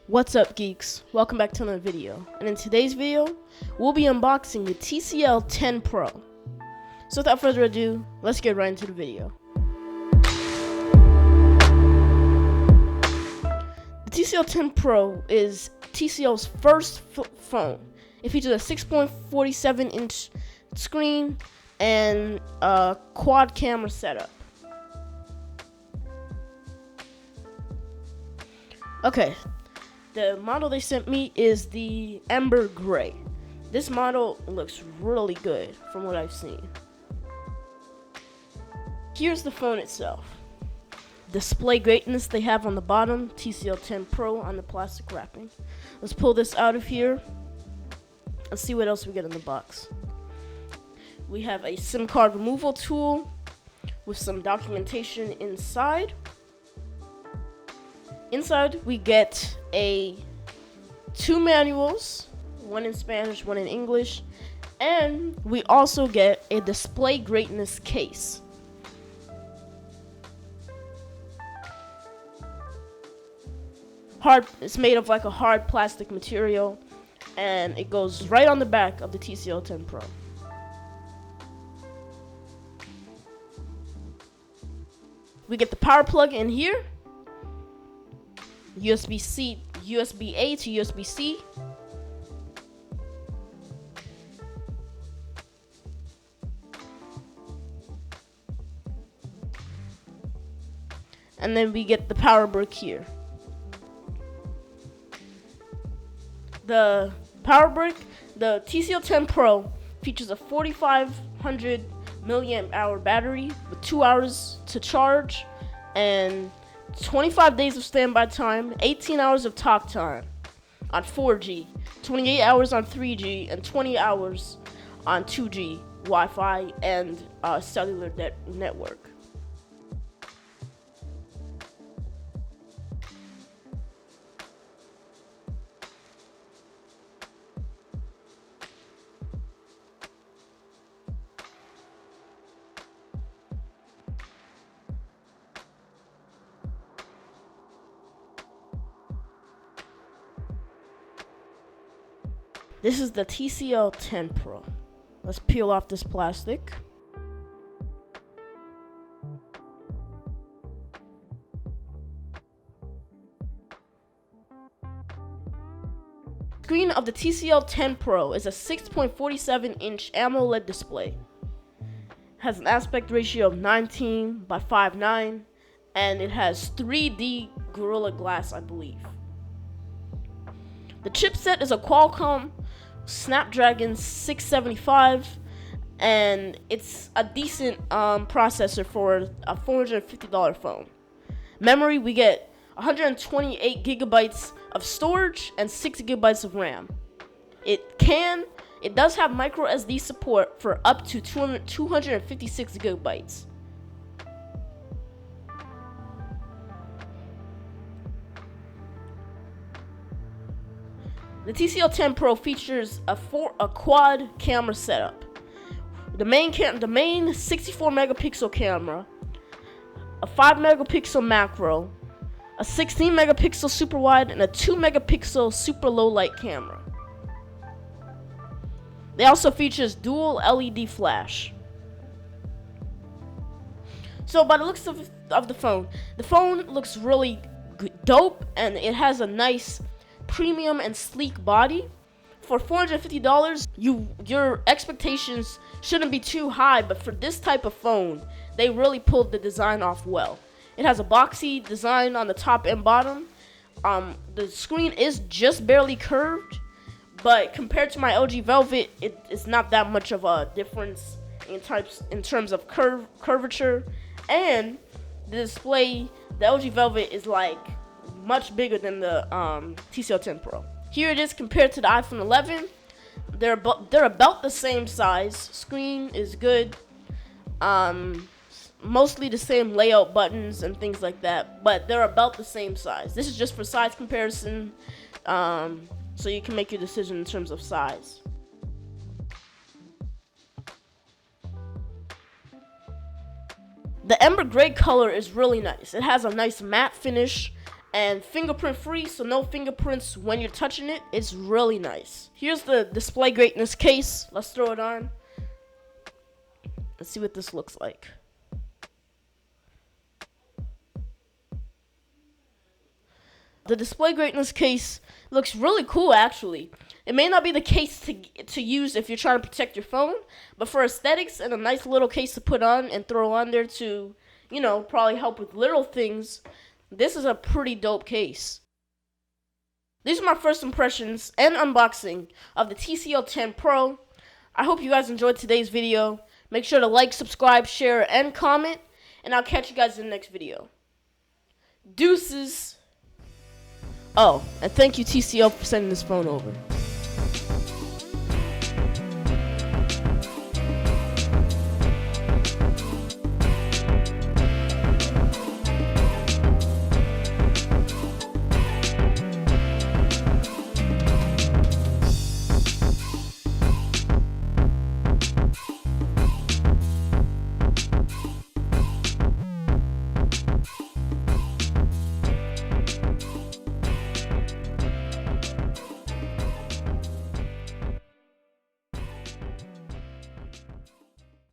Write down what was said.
What's up, geeks? Welcome back to another video. And in today's video, we'll be unboxing the TCL 10 Pro. So without further ado, let's get right into the video. The TCL 10 Pro is TCL's first phone. It features a 6.47-inch screen and a quad camera setup. Okay. The model they sent me is the Ember Gray. This model looks really good from what I've seen. Here's the phone itself. Display greatness they have on the bottom, TCL 10 Pro on the plastic wrapping. Let's pull this out of here and see what else we get in the box. We have a SIM card removal tool with some documentation inside. Inside, we get two manuals, one in Spanish, one in English, and we also get a display greatness case. It's made of like a hard plastic material, and it goes right on the back of the TCL 10 Pro. We get the power plug in here. USB-A to USB-C. And then we get the power brick here. The power brick, the TCL 10 Pro features a 4,500 milliamp hour battery with 2 hours to charge and 25 days of standby time, 18 hours of talk time on 4G, 28 hours on 3G, and 20 hours on 2G Wi-Fi and cellular network. This is the TCL 10 Pro. Let's peel off this plastic. Screen of the TCL 10 Pro is a 6.47-inch AMOLED display. Has an aspect ratio of 19 by 5.9, and it has 3D Gorilla Glass, I believe. The chipset is a Qualcomm Snapdragon 675, and it's a decent processor for a $450 phone. Memory, we get 128 gigabytes of storage and 6 gigabytes of RAM. It does have micro SD support for up to 256 gigabytes. The TCL 10 Pro features a quad camera setup. The main 64 megapixel camera, a 5 megapixel macro, a 16 megapixel super wide, and a 2 megapixel super low light camera. They also features dual LED flash. So by the looks of the phone looks really dope, and it has a nice premium and sleek body. For $450, your expectations shouldn't be too high, but for this type of phone, they really pulled the design off well. It has a boxy design on the top and bottom. The screen is just barely curved, but compared to my LG Velvet, it's not that much of a difference in terms of curvature. And the display, the LG Velvet is like much bigger than the TCL 10 Pro. Here it is compared to the iPhone 11. They're about the same size. Screen is good. Mostly the same layout, buttons and things like that, but they're about the same size. This is just for size comparison, so you can make your decision in terms of size. The Ember Gray color is really nice. It has a nice matte finish, and fingerprint free, so no fingerprints when you're touching it. It's really nice. Here's the display greatness case. Let's throw it on. Let's see what this looks like. The display greatness case looks really cool, actually. It may not be the case to use if you're trying to protect your phone, but for aesthetics and a nice little case to put on and throw on there to, you know, probably help with little things, this is a pretty dope case. These are my first impressions and unboxing of the TCL 10 Pro. I hope you guys enjoyed today's video. Make sure to like, subscribe, share, and comment, and I'll catch you guys in the next video. Deuces. Oh, and thank you TCL for sending this phone over.